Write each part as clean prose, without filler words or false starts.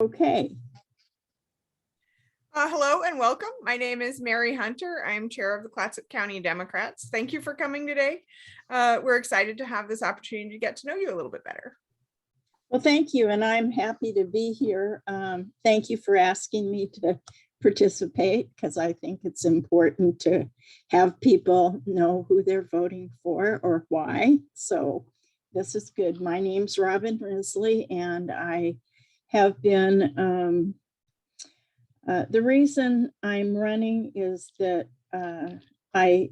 Okay. Hello and welcome. My name is Mary Hunter. I'm chair of the Clatsop County Democrats. Thank you for coming today. We're excited to have this opportunity to get to know you a little bit better. Well, thank you. And I'm happy to be here. Thank you for asking me to participate because I think it's important to have people know who they're voting for or why. So this is good. My name's Robin Risley, and I have been, the reason I'm running is that I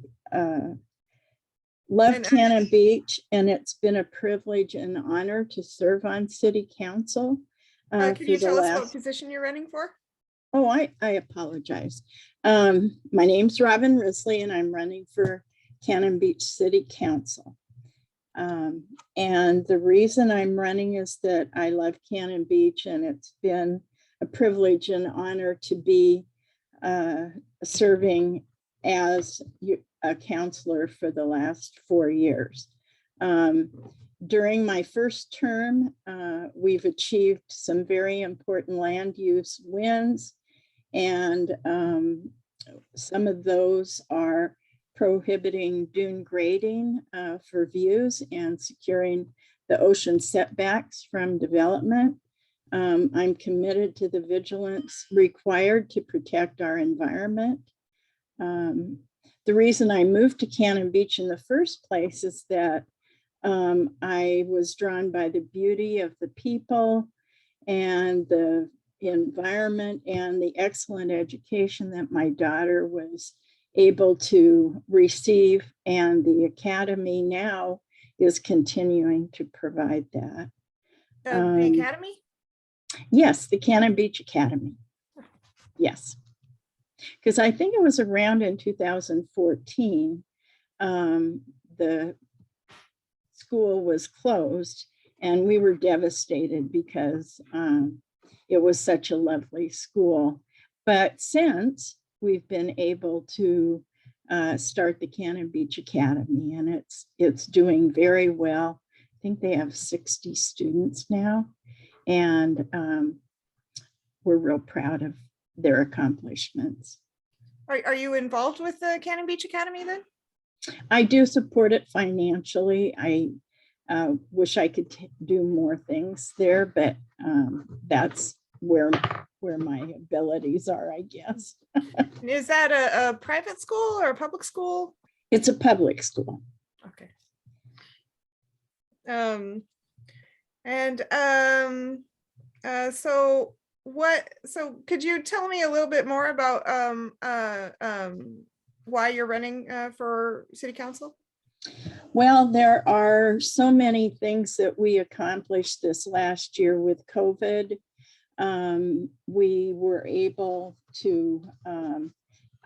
love Cannon Beach, and it's been a privilege and honor to serve on city council. Can you tell us what position you're running for? Oh, I apologize. My name's Robin Risley, and I'm running for Cannon Beach City Council. And the reason I'm running is that I love Cannon Beach, and it's been a privilege and honor to be serving as a counselor for the last 4 years. During my first term, we've achieved some very important land use wins, and some of those are prohibiting dune grading for views and securing the ocean setbacks from development. I'm committed to the vigilance required to protect our environment. The reason I moved to Cannon Beach in the first place is that I was drawn by the beauty of the people and the environment and the excellent education that my daughter was able to receive, and the academy now is continuing to provide that. The academy? Yes, the Cannon Beach Academy. Yes. Because I think it was around in 2014, the school was closed, and we were devastated because it was such a lovely school. But since we've been able to start the Cannon Beach Academy, and it's doing very well. I think they have 60 students now, and we're real proud of their accomplishments. Are you involved with the Cannon Beach Academy then? I do support it financially. I wish I could do more things there, but that's where my abilities are, I guess. Is that a private school or a public school? It's a public school. Okay. So could you tell me a little bit more about why you're running for city council? Well, there are so many things that we accomplished this last year with COVID. We were able to,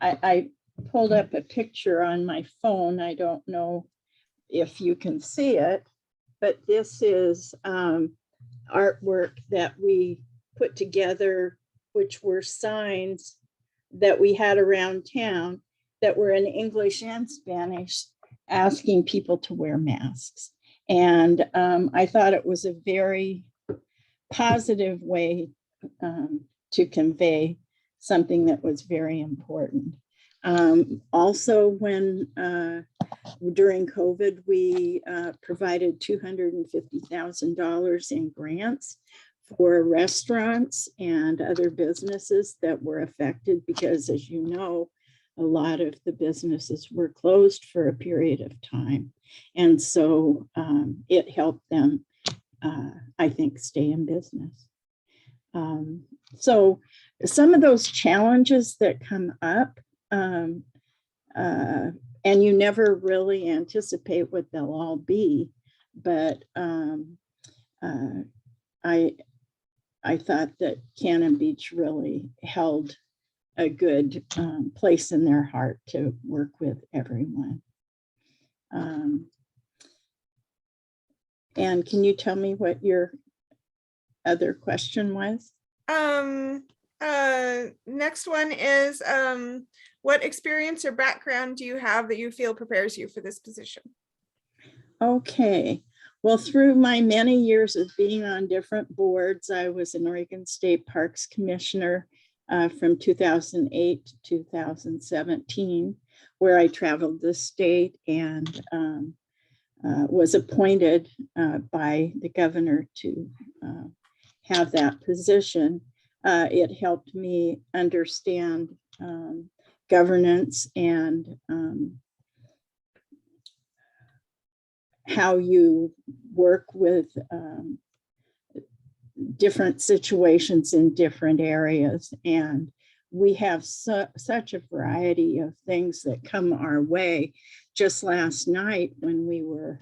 I pulled up a picture on my phone. I don't know if you can see it, but this is artwork that we put together, which were signs that we had around town that were in English and Spanish, asking people to wear masks. And I thought it was a very positive way to convey something that was very important. Also, when during COVID, we provided $250,000 in grants for restaurants and other businesses that were affected because, as you know, a lot of the businesses were closed for a period of time. And so it helped them, I think, stay in business. So some of those challenges that come up, and you never really anticipate what they'll all be, but I thought that Cannon Beach really held a good place in their heart to work with everyone. And can you tell me what your other question was? Next one is, what experience or background do you have that you feel prepares you for this position? Okay. Well, through my many years of being on different boards, I was an Oregon State Parks Commissioner from 2008 to 2017, where I traveled the state and was appointed by the governor to have that position. It helped me understand governance and how you work with different situations in different areas. And we have such a variety of things that come our way. Just last night when we were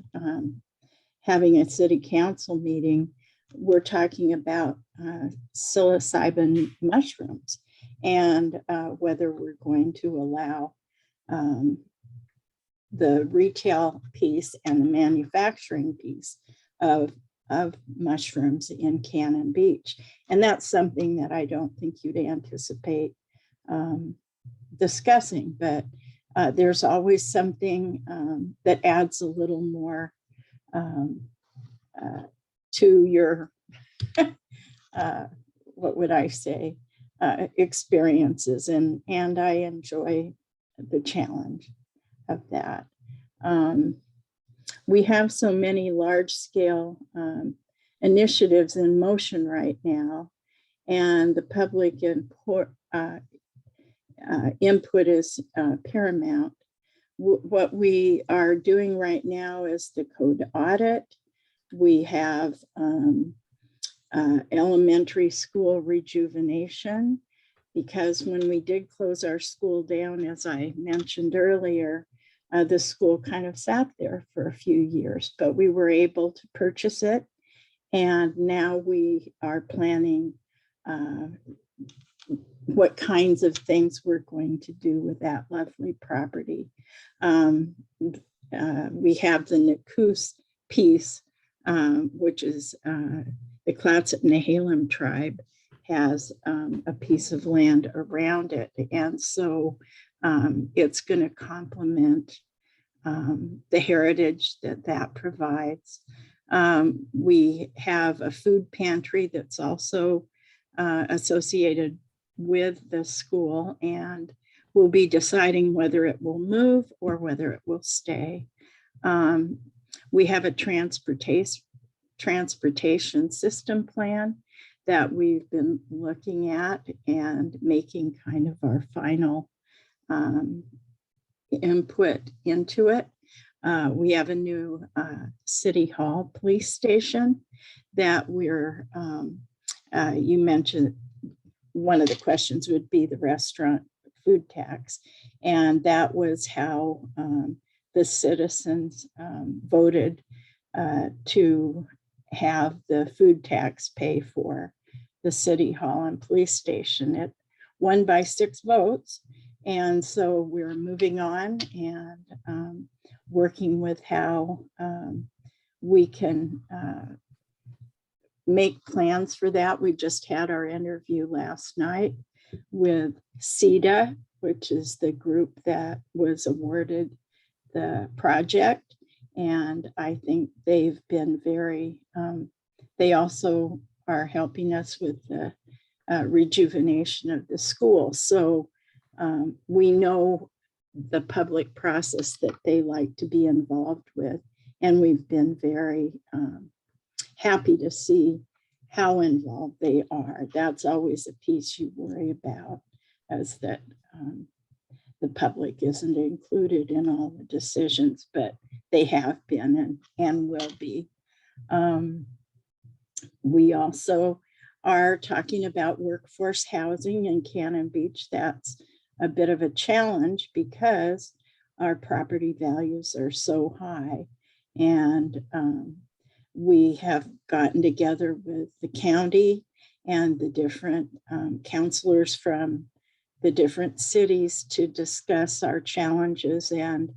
having a city council meeting, we're talking about psilocybin mushrooms and whether we're going to allow the retail piece and the manufacturing piece of mushrooms in Cannon Beach. And that's something that I don't think you'd anticipate discussing, but there's always something that adds a little more to your, what would I say, experiences. And I enjoy the challenge of that. We have so many large scale initiatives in motion right now, and the public input is paramount. What we are doing right now is the code audit. We have elementary school rejuvenation, because when we did close our school down, as I mentioned earlier, the school kind of sat there for a few years, but we were able to purchase it. And now we are planning what kinds of things we're going to do with that lovely property. We have the Nakus piece, which is the Clatsop-Nehalem tribe has a piece of land around it. And so it's going to complement the heritage that provides. We have a food pantry that's also associated with the school, and we'll be deciding whether it will move or whether it will stay. We have a transportation system plan that we've been looking at and making kind of our final input into it. We have a new City Hall police station that we're, you mentioned one of the questions would be the restaurant food tax. And that was how the citizens voted to have the food tax pay for the City Hall and police station. It won by 6 votes. And so we're moving on and working with how we can make plans for that. We just had our interview last night with CEDA, which is the group that was awarded the project. And I think they've been very, they also are helping us with the rejuvenation of the school. So we know the public process that they like to be involved with. And we've been very happy to see how involved they are. That's always a piece you worry about, as that the public isn't included in all the decisions, but they have been and will be. We also are talking about workforce housing in Cannon Beach. That's a bit of a challenge because our property values are so high. And we have gotten together with the county and the different counselors from the different cities to discuss our challenges. And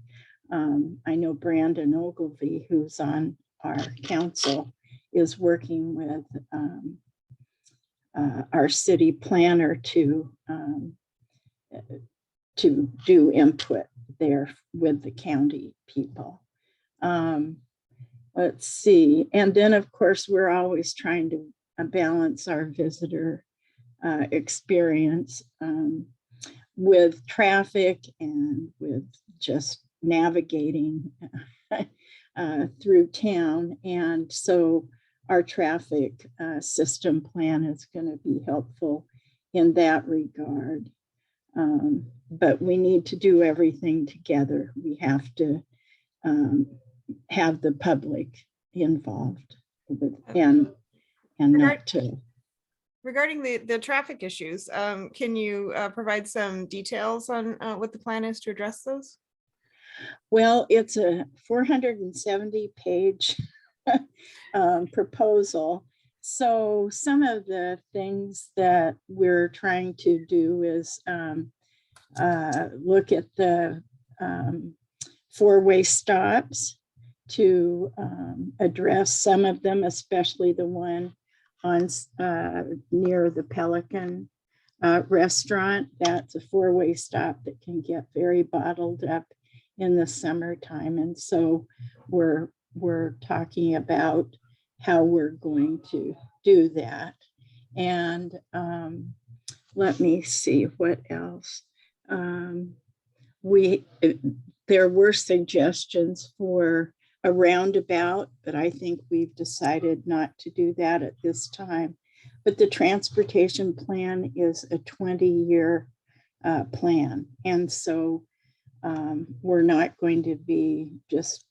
I know Brandon Ogilvie, who's on our council, is working with our city planner to do input there with the county people. let's see. And then, of course, we're always trying to balance our visitor experience with traffic and with just navigating through town. And so our traffic system plan is going to be helpful in that regard. But we need to do everything together. We have to have the public involved with, and not to. Regarding the traffic issues, can you provide some details on what the plan is to address those? Well, it's a 470-page proposal. So some of the things that we're trying to do is look at the four-way stops to address some of them, especially the one on near the Pelican restaurant. That's a four-way stop that can get very bottled up in the summertime. And so we're talking about how we're going to do that. And let me see what else. There were suggestions for a roundabout, but I think we've decided not to do that at this time. But the transportation plan is a 20-year plan. And so we're not going to be just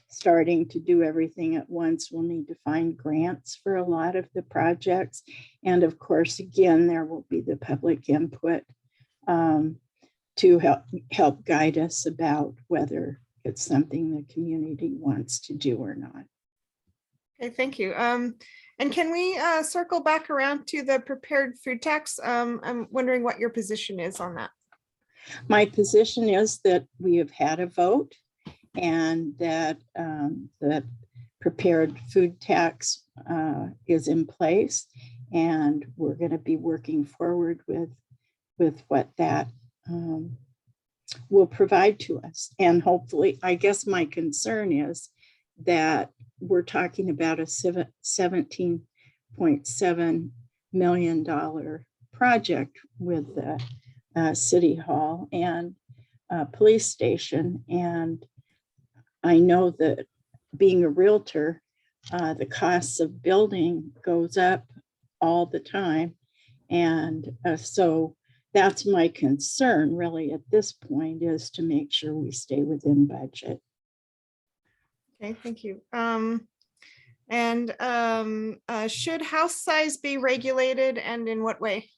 starting to do everything at once. We'll need to find grants for a lot of the projects. And of course, again, there will be the public input to help guide us about whether it's something the community wants to do or not. Okay, thank you. And can we circle back around to the prepared food tax? I'm wondering what your position is on that. My position is that we have had a vote and that the prepared food tax is in place, and we're going to be working forward with what that will provide to us. And hopefully, I guess my concern is that we're talking about a $17.7 million project with the City Hall and police station. And I know that being a realtor, the costs of building goes up all the time. And so that's my concern really at this point, is to make sure we stay within budget. Okay, thank you. Should house size be regulated, and in what way?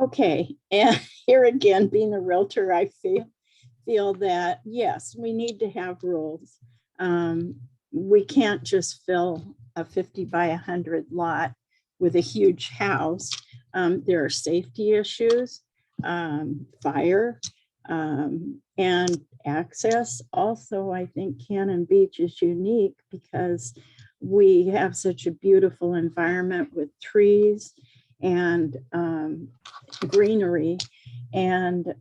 Okay, and here again, being a realtor, I feel that yes, we need to have rules. We can't just fill a 50 by 100 lot with a huge house. There are safety issues, fire, and access. Also, I think Cannon Beach is unique because we have such a beautiful environment with trees and greenery, and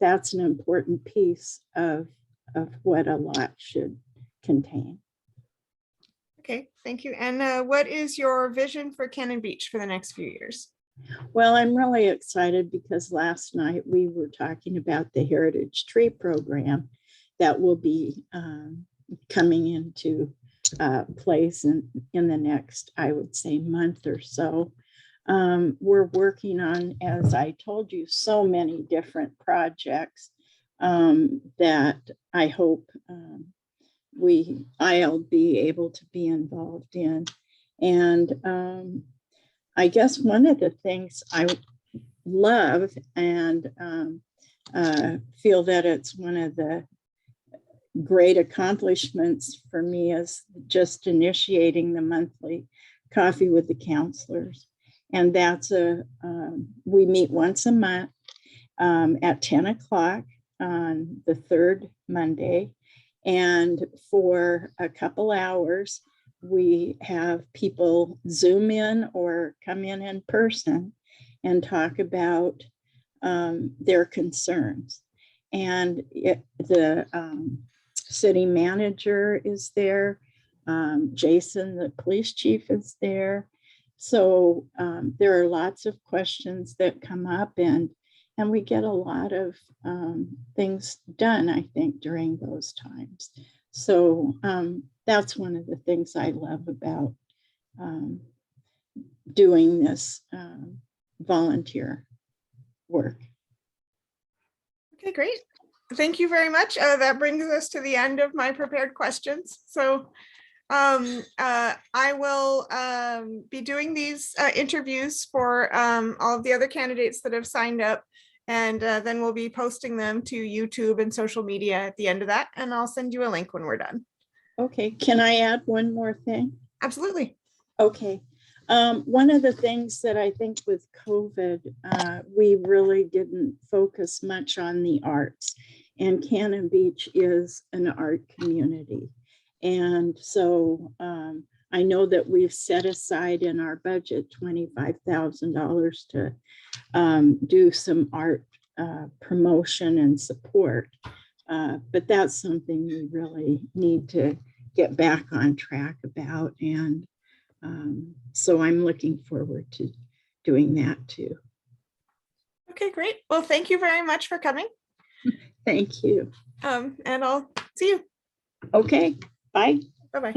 that's an important piece of what a lot should contain. Okay, thank you. And what is your vision for Cannon Beach for the next few years? Well, I'm really excited because last night we were talking about the Heritage Tree Program that will be coming into place in the next, I would say, month or so. We're working on, as I told you, so many different projects that I hope I'll be able to be involved in. And I guess one of the things I love and feel that it's one of the great accomplishments for me is just initiating the monthly coffee with the counselors. And that's we meet once a month at 10 o'clock on the third Monday. And for a couple hours, we have people Zoom in or come in person and talk about their concerns. And the city manager is there. Jason, the police chief, is there. So there are lots of questions that come up, and we get a lot of things done, I think, during those times. So that's one of the things I love about doing this volunteer work. Okay, great. Thank you very much. That brings us to the end of my prepared questions. So I will be doing these interviews for all of the other candidates that have signed up, and then we'll be posting them to YouTube and social media at the end of that, and I'll send you a link when we're done. Okay, can I add one more thing? Absolutely. Okay. One of the things that I think with COVID, we really didn't focus much on the arts, and Cannon Beach is an art community. And so I know that we've set aside in our budget $25,000 to do some art promotion and support. But that's something we really need to get back on track about. And so I'm looking forward to doing that too. Okay, great. Well, thank you very much for coming. Thank you. And I'll see you. Okay, bye. Bye-bye.